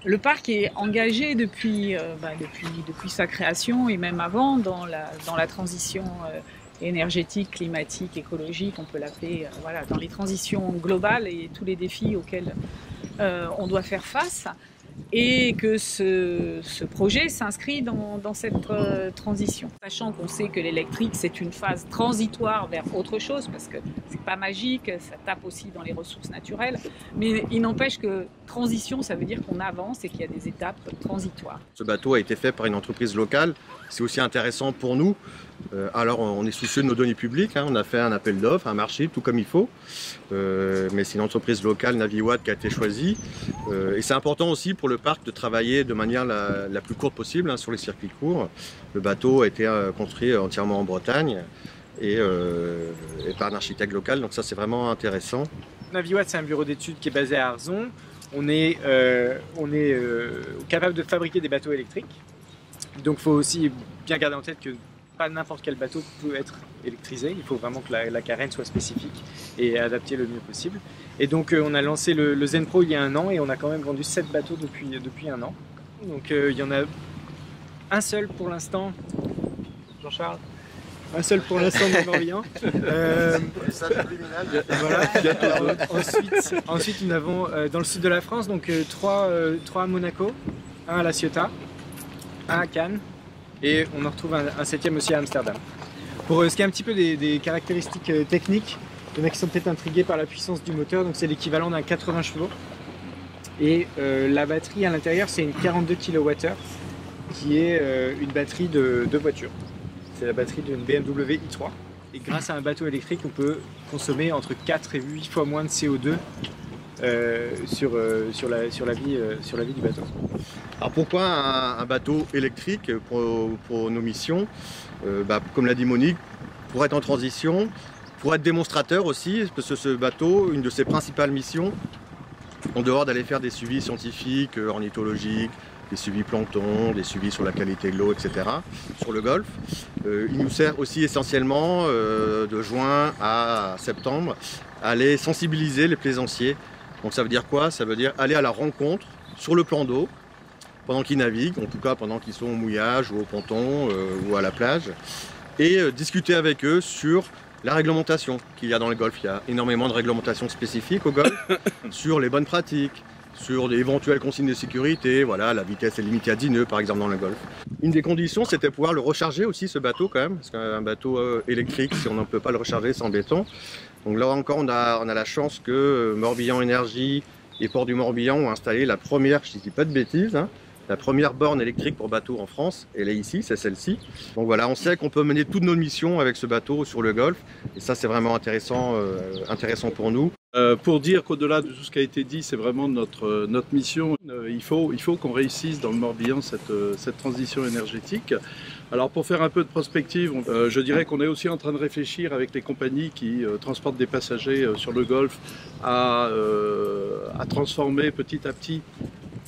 Le parc est engagé depuis sa création et même avant dans la transition énergétique, climatique, écologique, on peut l'appeler, dans les transitions globales et tous les défis auxquels on doit faire face. Et que ce projet s'inscrit dans cette transition. Sachant qu'on sait que l'électrique, c'est une phase transitoire vers autre chose, parce que c'est pas magique, ça tape aussi dans les ressources naturelles, mais il n'empêche que transition, ça veut dire qu'on avance et qu'il y a des étapes transitoires. Ce bateau a été fait par une entreprise locale, c'est aussi intéressant pour nous. Alors on est soucieux de nos données publiques, on a fait un appel d'offres, un marché, tout comme il faut, mais c'est une entreprise locale, Naviwatt, qui a été choisie. Et c'est important aussi pour le parc de travailler de manière la plus courte possible sur les circuits courts. Le bateau a été construit entièrement en Bretagne et par un architecte local, donc ça c'est vraiment intéressant. Naviwatt, c'est un bureau d'études qui est basé à Arzon. On est capable de fabriquer des bateaux électriques. Donc il faut aussi bien garder en tête que pas n'importe quel bateau peut être électrisé. Il faut vraiment que la carène soit spécifique et adaptée le mieux possible. Et donc on a lancé le Zen Pro il y a 1 an et on a quand même vendu 7 bateaux depuis 1 an. Donc il y en a un seul pour l'instant. Jean-Charles, un seul pour l'instant de Morbihan. Voilà. Ensuite, nous avons dans le sud de la France donc 3 à Monaco, 1 à La Ciotat, 1 à Cannes et on en retrouve un 7e aussi à Amsterdam. Pour ce qui est un petit peu des caractéristiques techniques, il y en a qui sont peut-être intrigués par la puissance du moteur, donc c'est l'équivalent d'un 80 chevaux. Et la batterie à l'intérieur, c'est une 42 kWh qui est une batterie de voiture. C'est la batterie d'une BMW i3. Et grâce à un bateau électrique, on peut consommer entre 4 et 8 fois moins de CO2 sur la vie du bateau. Alors pourquoi un bateau électrique pour nos missions? Comme l'a dit Monique, pour être en transition, pour être démonstrateur aussi, parce que ce bateau, une de ses principales missions, en dehors d'aller faire des suivis scientifiques, ornithologiques, des suivis plancton, des suivis sur la qualité de l'eau, etc. sur le golfe. Il nous sert aussi essentiellement de juin à septembre à aller sensibiliser les plaisanciers. Donc ça veut dire quoi? Ça veut dire aller à la rencontre sur le plan d'eau pendant qu'ils naviguent, en tout cas pendant qu'ils sont au mouillage ou au ponton ou à la plage, et discuter avec eux sur la réglementation qu'il y a dans le golfe. Il y a énormément de réglementations spécifiques au golfe, sur les bonnes pratiques, sur des éventuelles consignes de sécurité, voilà, la vitesse est limitée à 10 nœuds par exemple dans le golfe. Une des conditions, c'était pouvoir le recharger aussi, ce bateau quand même, parce qu'un bateau électrique, si on ne peut pas le recharger, c'est embêtant. Donc là encore, on a la chance que Morbihan Énergie et Port du Morbihan ont installé la première, je ne dis pas de bêtises, la première borne électrique pour bateau en France. Elle est ici, c'est celle-ci. Donc voilà, on sait qu'on peut mener toutes nos missions avec ce bateau sur le golfe. Et ça, c'est vraiment intéressant pour nous. Pour dire qu'au-delà de tout ce qui a été dit, c'est vraiment notre mission. Il faut qu'on réussisse dans le Morbihan cette transition énergétique. Alors pour faire un peu de prospective, je dirais qu'on est aussi en train de réfléchir avec les compagnies qui transportent des passagers sur le golfe à transformer petit à petit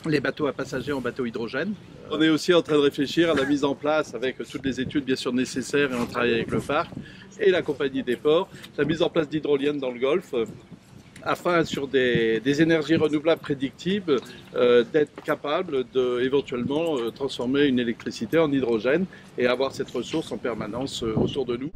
les bateaux à passagers en bateaux hydrogène. On est aussi en train de réfléchir à la mise en place, avec toutes les études bien sûr nécessaires, et on travaille avec le parc et la compagnie des ports, la mise en place d'hydroliennes dans le golfe, afin sur des énergies renouvelables prédictibles d'être capable de éventuellement transformer une électricité en hydrogène et avoir cette ressource en permanence autour de nous.